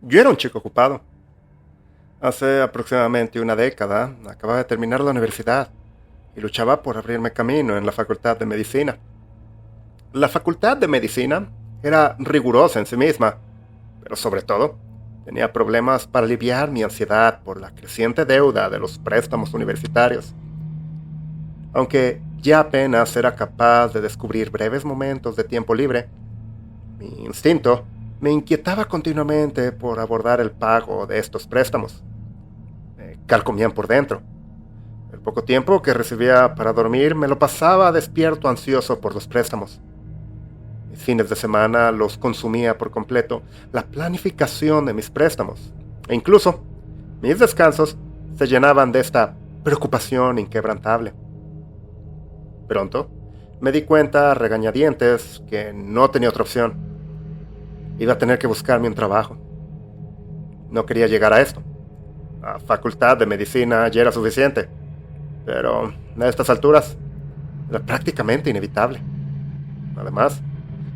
Yo era un chico ocupado. Hace aproximadamente una década acababa de terminar la universidad y luchaba por abrirme camino en la Facultad de Medicina. La Facultad de Medicina era rigurosa en sí misma, pero sobre todo tenía problemas para aliviar mi ansiedad por la creciente deuda de los préstamos universitarios. Aunque ya apenas era capaz de descubrir breves momentos de tiempo libre, mi instinto me inquietaba continuamente por abordar el pago de estos préstamos. Me carcomían por dentro. El poco tiempo que recibía para dormir me lo pasaba despierto ansioso por los préstamos. Mis fines de semana los consumía por completo la planificación de mis préstamos. E incluso mis descansos se llenaban de esta preocupación inquebrantable. Pronto me di cuenta a regañadientes que no tenía otra opción. Iba a tener que buscarme un trabajo. No quería llegar a esto. La facultad de medicina ya era suficiente, pero a estas alturas era prácticamente inevitable. Además,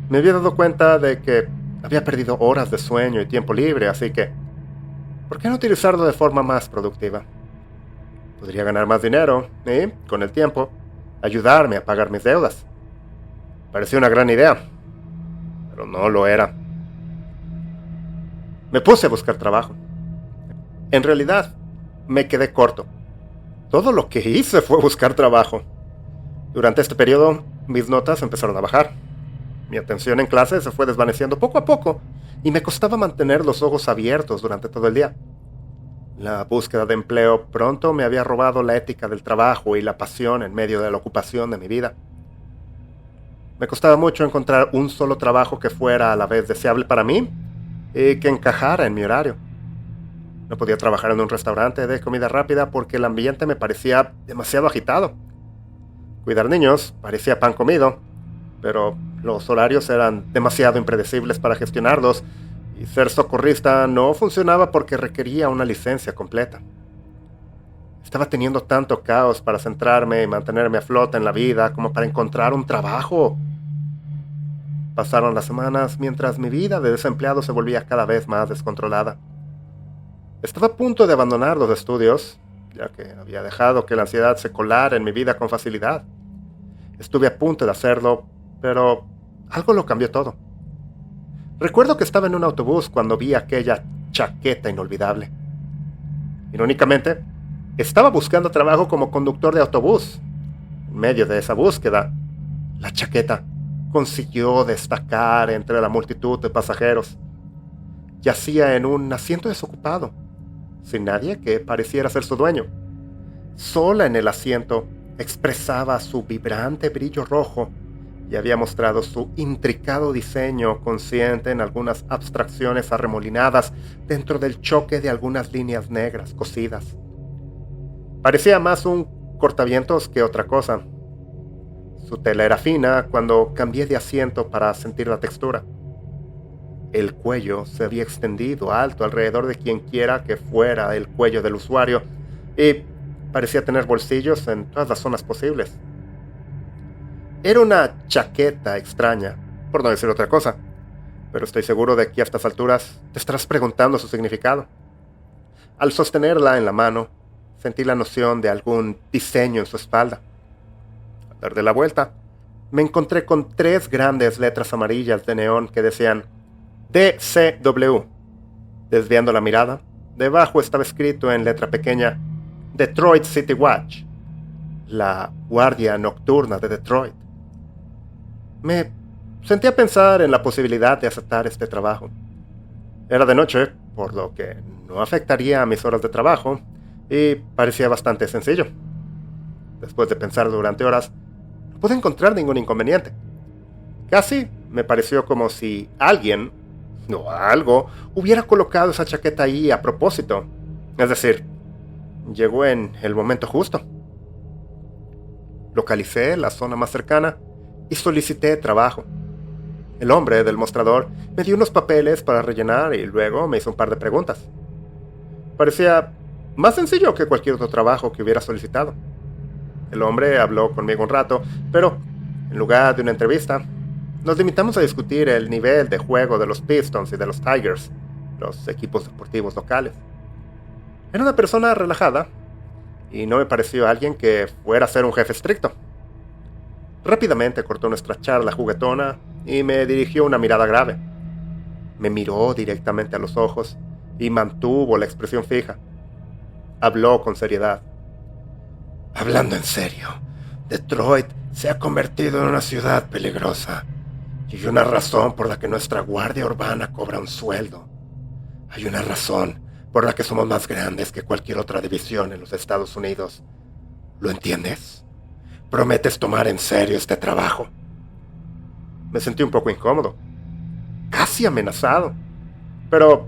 me había dado cuenta de que había perdido horas de sueño y tiempo libre, así que, ¿por qué no utilizarlo de forma más productiva? Podría ganar más dinero y, con el tiempo, ayudarme a pagar mis deudas. Parecía una gran idea, pero no lo era. Me puse a buscar trabajo. En realidad, me quedé corto. Todo lo que hice fue buscar trabajo. Durante este periodo, mis notas empezaron a bajar. Mi atención en clase se fue desvaneciendo poco a poco y me costaba mantener los ojos abiertos durante todo el día. La búsqueda de empleo pronto me había robado la ética del trabajo y la pasión en medio de la ocupación de mi vida. Me costaba mucho encontrar un solo trabajo que fuera a la vez deseable para mí y que encajara en mi horario. No podía trabajar en un restaurante de comida rápida porque el ambiente me parecía demasiado agitado. Cuidar niños parecía pan comido, pero los horarios eran demasiado impredecibles para gestionarlos y ser socorrista no funcionaba porque requería una licencia completa. Estaba teniendo tanto caos para centrarme y mantenerme a flote en la vida como para encontrar un trabajo. Pasaron las semanas mientras mi vida de desempleado se volvía cada vez más descontrolada. Estaba a punto de abandonar los estudios, ya que había dejado que la ansiedad se colara en mi vida con facilidad. Estuve a punto de hacerlo, pero algo lo cambió todo. Recuerdo que estaba en un autobús cuando vi aquella chaqueta inolvidable. Irónicamente, estaba buscando trabajo como conductor de autobús. En medio de esa búsqueda, la chaqueta consiguió destacar entre la multitud de pasajeros. Yacía en un asiento desocupado, sin nadie que pareciera ser su dueño. Sola en el asiento, expresaba su vibrante brillo rojo y había mostrado su intricado diseño consciente en algunas abstracciones arremolinadas dentro del choque de algunas líneas negras cosidas. Parecía más un cortavientos que otra cosa. Su tela era fina cuando cambié de asiento para sentir la textura. El cuello se había extendido alto alrededor de quienquiera que fuera el cuello del usuario y parecía tener bolsillos en todas las zonas posibles. Era una chaqueta extraña, por no decir otra cosa, pero estoy seguro de que a estas alturas te estarás preguntando su significado. Al sostenerla en la mano, sentí la noción de algún diseño en su espalda. Al dar de la vuelta, me encontré con 3 grandes letras amarillas de neón que decían DCW. Desviando la mirada, debajo estaba escrito en letra pequeña Detroit City Watch, la guardia nocturna de Detroit. Me senté a pensar en la posibilidad de aceptar este trabajo. Era de noche, por lo que no afectaría a mis horas de trabajo, y parecía bastante sencillo. Después de pensar durante horas, no pude encontrar ningún inconveniente. Casi me pareció como si alguien o algo hubiera colocado esa chaqueta ahí a propósito. Es decir, llegó en el momento justo. Localicé la zona más cercana y solicité trabajo. El hombre del mostrador me dio unos papeles para rellenar y luego me hizo un par de preguntas. Parecía más sencillo que cualquier otro trabajo que hubiera solicitado. El hombre habló conmigo un rato, pero en lugar de una entrevista, nos limitamos a discutir el nivel de juego de los Pistons y de los Tigers. los equipos deportivos locales. Era una persona relajada y no me pareció alguien que fuera a ser un jefe estricto. Rápidamente cortó nuestra charla juguetona y me dirigió una mirada grave. Me miró directamente a los ojos y mantuvo la expresión fija. Habló con seriedad. Hablando en serio, Detroit se ha convertido en una ciudad peligrosa y hay una razón por la que nuestra guardia urbana cobra un sueldo. Hay una razón por la que somos más grandes que cualquier otra división en los Estados Unidos. ¿Lo entiendes? ¿Prometes tomar en serio este trabajo? Me sentí un poco incómodo, casi amenazado, pero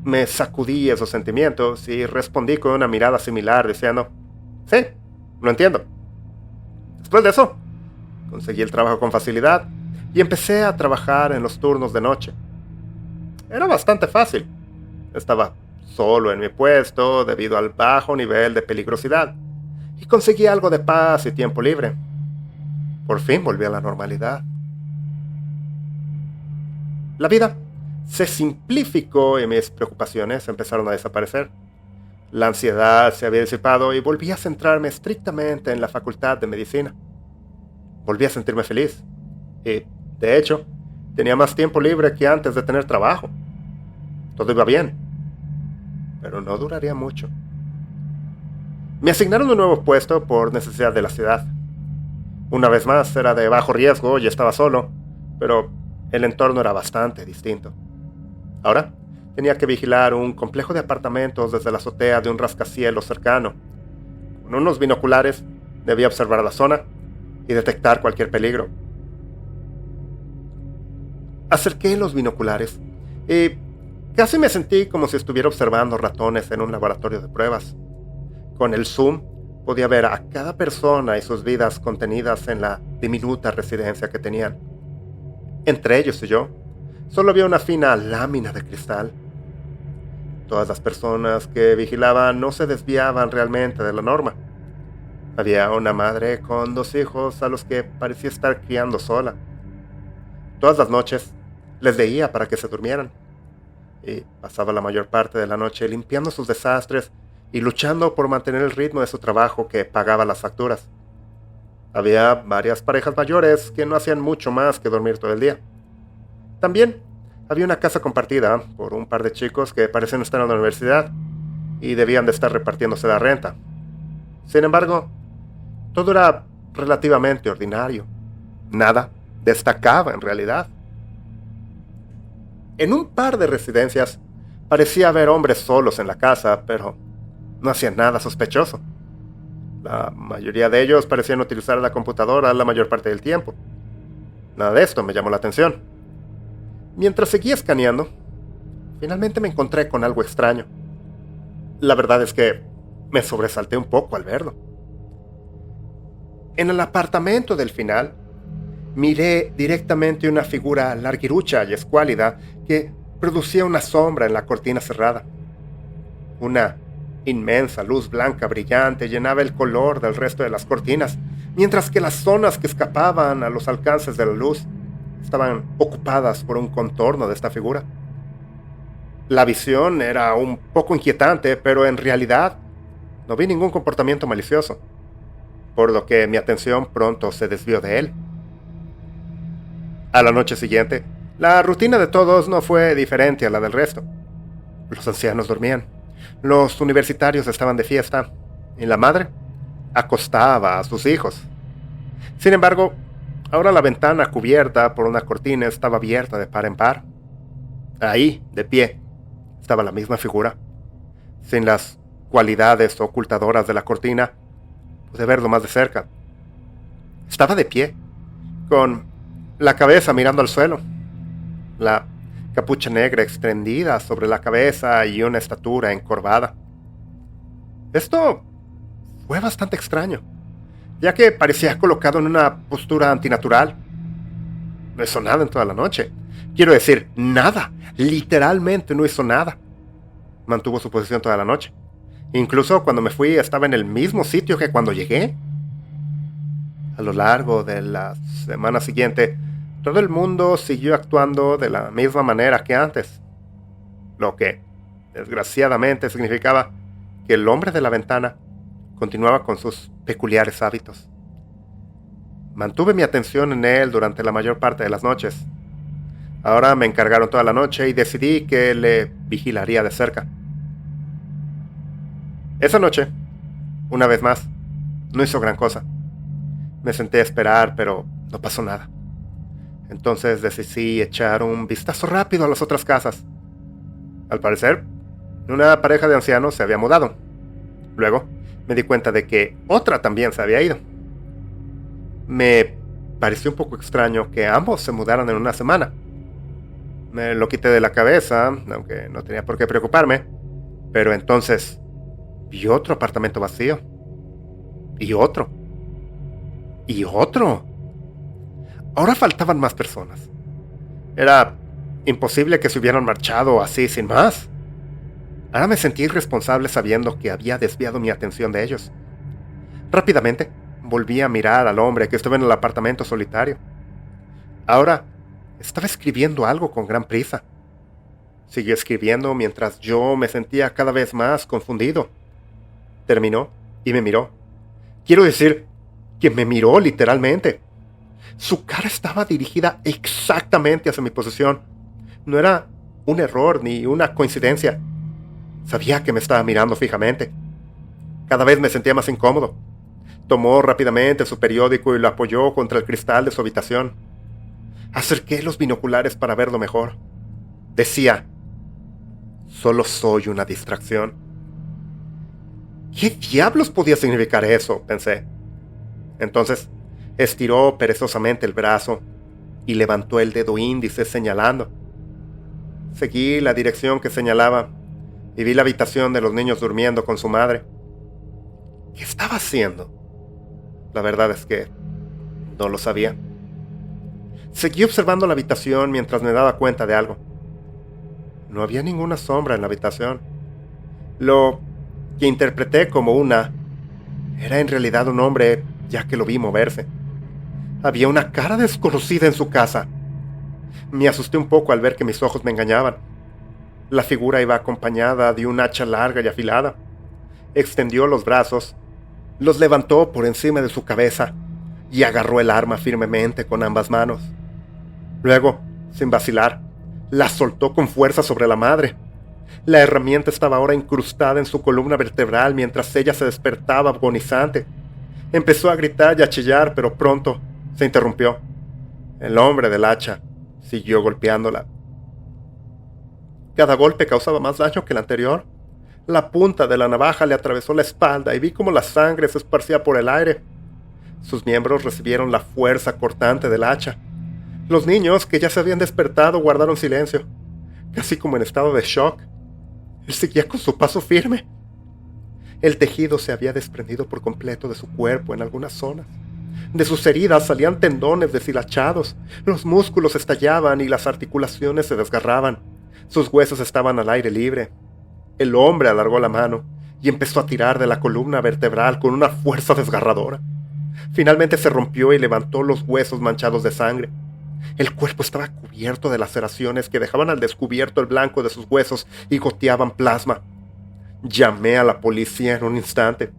me sacudí esos sentimientos y respondí con una mirada similar diciendo, sí, lo entiendo. Después de eso, conseguí el trabajo con facilidad y empecé a trabajar en los turnos de noche. Era bastante fácil. Estaba solo en mi puesto debido al bajo nivel de peligrosidad y conseguí algo de paz y tiempo libre. Por fin volví a la normalidad. La vida se simplificó y mis preocupaciones empezaron a desaparecer. La ansiedad se había disipado y volví a centrarme estrictamente en la facultad de medicina. Volví a sentirme feliz y, de hecho, tenía más tiempo libre que antes de tener trabajo. Todo iba bien, pero no duraría mucho. Me asignaron un nuevo puesto por necesidad de la ciudad. Una vez más, era de bajo riesgo y estaba solo, pero el entorno era bastante distinto. Ahora, tenía que vigilar un complejo de apartamentos desde la azotea de un rascacielos cercano. Con unos binoculares, debía observar la zona y detectar cualquier peligro. Acerqué los binoculares y casi me sentí como si estuviera observando ratones en un laboratorio de pruebas. Con el zoom, podía ver a cada persona y sus vidas contenidas en la diminuta residencia que tenían. Entre ellos y yo, solo había una fina lámina de cristal. Todas las personas que vigilaban no se desviaban realmente de la norma. Había una madre con 2 hijos a los que parecía estar criando sola. Todas las noches les veía para que se durmieran, y pasaba la mayor parte de la noche limpiando sus desastres y luchando por mantener el ritmo de su trabajo que pagaba las facturas. Había varias parejas mayores que no hacían mucho más que dormir todo el día. También había una casa compartida por un par de chicos que parecían estar en la universidad y debían de estar repartiéndose la renta. Sin embargo, todo era relativamente ordinario. Nada destacaba en realidad. En un par de residencias parecía haber hombres solos en la casa, pero no hacían nada sospechoso. La mayoría de ellos parecían utilizar la computadora la mayor parte del tiempo. Nada de esto me llamó la atención. Mientras seguía escaneando, finalmente me encontré con algo extraño. La verdad es que me sobresalté un poco al verlo. En el apartamento del final, miré directamente una figura larguirucha y escuálida que producía una sombra en la cortina cerrada. Una inmensa luz blanca brillante llenaba el color del resto de las cortinas, mientras que las zonas que escapaban a los alcances de la luz estaban ocupadas por un contorno de esta figura. La visión era un poco inquietante, pero en realidad no vi ningún comportamiento malicioso, por lo que mi atención pronto se desvió de él. A la noche siguiente, la rutina de todos no fue diferente a la del resto. Los ancianos dormían, los universitarios estaban de fiesta, y la madre acostaba a sus hijos. Sin embargo, ahora la ventana cubierta por una cortina estaba abierta de par en par. Ahí, de pie, estaba la misma figura. Sin las cualidades ocultadoras de la cortina, pude verlo más de cerca. Estaba de pie, con la cabeza mirando al suelo, la capucha negra extendida sobre la cabeza y una estatura encorvada. Esto fue bastante extraño, ya que parecía colocado en una postura antinatural. No hizo nada en toda la noche. Quiero decir, nada. Literalmente no hizo nada. Mantuvo su posición toda la noche. Incluso cuando me fui estaba en el mismo sitio que cuando llegué. A lo largo de la semana siguiente, todo el mundo siguió actuando de la misma manera que antes. lo que, desgraciadamente, significaba que el hombre de la ventana continuaba con sus peculiares hábitos. Mantuve mi atención en él durante la mayor parte de las noches. Ahora me encargaron toda la noche y decidí que le vigilaría de cerca. Esa noche, una vez más, no hizo gran cosa. Me senté a esperar, pero no pasó nada. Entonces decidí echar un vistazo rápido a las otras casas. Al parecer, una pareja de ancianos se había mudado. Luego, me di cuenta de que otra también se había ido. Me pareció un poco extraño que ambos se mudaran en una semana. Me lo quité de la cabeza, aunque no tenía por qué preocuparme. Pero entonces vi otro apartamento vacío. Y otro. Y otro. Ahora faltaban más personas. Era imposible que se hubieran marchado así sin más. Ahora me sentí irresponsable sabiendo que había desviado mi atención de ellos. Rápidamente volví a mirar al hombre que estaba en el apartamento solitario. Ahora estaba escribiendo algo con gran prisa. Siguió escribiendo mientras yo me sentía cada vez más confundido. Terminó y me miró. Quiero decir que me miró literalmente. Su cara estaba dirigida exactamente hacia mi posición. No era un error ni una coincidencia. Sabía que me estaba mirando fijamente. Cada vez me sentía más incómodo. Tomó rápidamente su periódico y lo apoyó contra el cristal de su habitación. Acerqué los binoculares para verlo mejor. Decía: solo soy una distracción. ¿Qué diablos podía significar eso?, pensé. Entonces, estiró perezosamente el brazo y levantó el dedo índice señalando. Seguí la dirección que señalaba y vi la habitación de los niños durmiendo con su madre. ¿Qué estaba haciendo? La verdad es que no lo sabía. Seguí observando la habitación mientras me daba cuenta de algo. No había ninguna sombra en la habitación. Lo que interpreté como una era en realidad un hombre, ya que lo vi moverse. Había una cara desconocida en su casa. Me asusté un poco al ver que mis ojos me engañaban. La figura iba acompañada de un hacha larga y afilada. Extendió los brazos, los levantó por encima de su cabeza y agarró el arma firmemente con ambas manos. Luego, sin vacilar, la soltó con fuerza sobre la madre. La herramienta estaba ahora incrustada en su columna vertebral mientras ella se despertaba agonizante. Empezó a gritar y a chillar, pero pronto se interrumpió. El hombre del hacha siguió golpeándola. Cada golpe causaba más daño que el anterior. La punta de la navaja le atravesó la espalda y vi cómo la sangre se esparcía por el aire. Sus miembros recibieron la fuerza cortante del hacha. Los niños, que ya se habían despertado, guardaron silencio, casi como en estado de shock. Él seguía con su paso firme. El tejido se había desprendido por completo de su cuerpo en algunas zonas. De sus heridas salían tendones deshilachados, los músculos estallaban y las articulaciones se desgarraban. Sus huesos estaban al aire libre. El hombre alargó la mano y empezó a tirar de la columna vertebral con una fuerza desgarradora. Finalmente se rompió y levantó los huesos manchados de sangre. El cuerpo estaba cubierto de laceraciones que dejaban al descubierto el blanco de sus huesos y goteaban plasma. Llamé a la policía en un instante.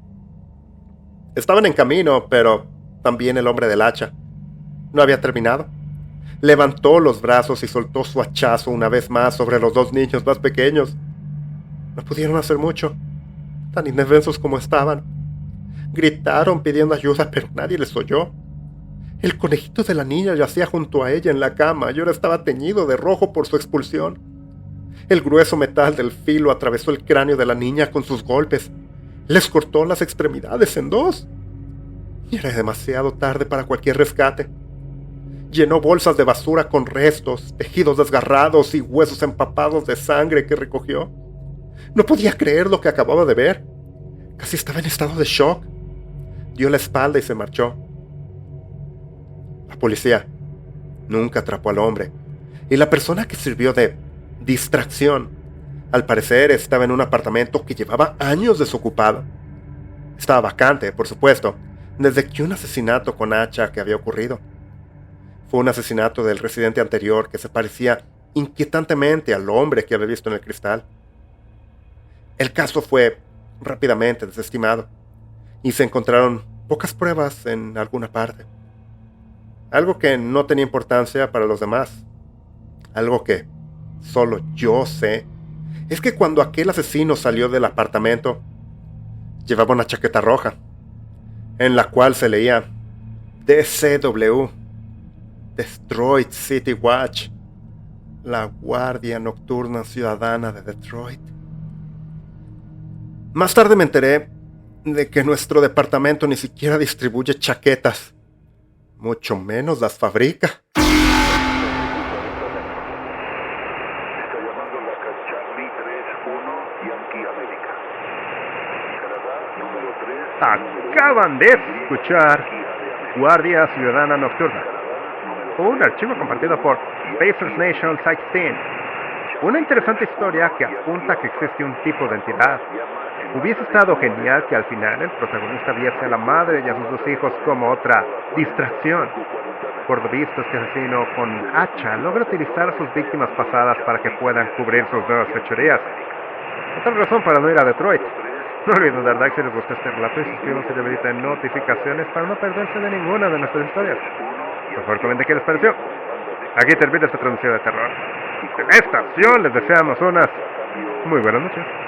Estaban en camino, pero también el hombre del hacha. No había terminado. Levantó los brazos y soltó su hachazo una vez más sobre los dos niños más pequeños. No pudieron hacer mucho, tan indefensos como estaban. Gritaron pidiendo ayuda, pero nadie les oyó. El conejito de la niña yacía junto a ella en la cama y ahora estaba teñido de rojo por su expulsión. El grueso metal del filo atravesó el cráneo de la niña con sus golpes. Les cortó las extremidades en dos. Y era demasiado tarde para cualquier rescate. Llenó bolsas de basura con restos, tejidos desgarrados y huesos empapados de sangre que recogió. No podía creer lo que acababa de ver. Casi estaba en estado de shock. Dio la espalda y se marchó. La policía nunca atrapó al hombre, y la persona que sirvió de distracción, al parecer estaba en un apartamento que llevaba años desocupado. Estaba vacante, por supuesto, desde que un asesinato con hacha que había ocurrido. Fue un asesinato del residente anterior que se parecía inquietantemente al hombre que había visto en el cristal. El caso fue rápidamente desestimado y se encontraron pocas pruebas en alguna parte. Algo que no tenía importancia para los demás. Algo que solo yo sé es que cuando aquel asesino salió del apartamento, llevaba una chaqueta roja, en la cual se leía DCW, Detroit City Watch, la Guardia Nocturna Ciudadana de Detroit. Más tarde me enteré de que nuestro departamento ni siquiera distribuye chaquetas, mucho menos las fabrica. Acaban de escuchar Guardia Ciudadana Nocturna, un archivo compartido por Pacers Nation 16. Una interesante historia que apunta a que existe un tipo de entidad. Hubiese estado genial que al final el protagonista viese a la madre y a sus dos hijos como otra distracción. Por lo visto, este asesino con hacha logra utilizar a sus víctimas pasadas para que puedan cubrir sus nuevas fechorías. Otra razón para no ir a Detroit. No olviden dar like si les gustó este relato y suscríbanse y habiliten notificaciones para no perderse de ninguna de nuestras historias. Por favor, comenten qué les pareció. Aquí termina esta transmisión de terror. En esta ocasión les deseamos unas muy buenas noches.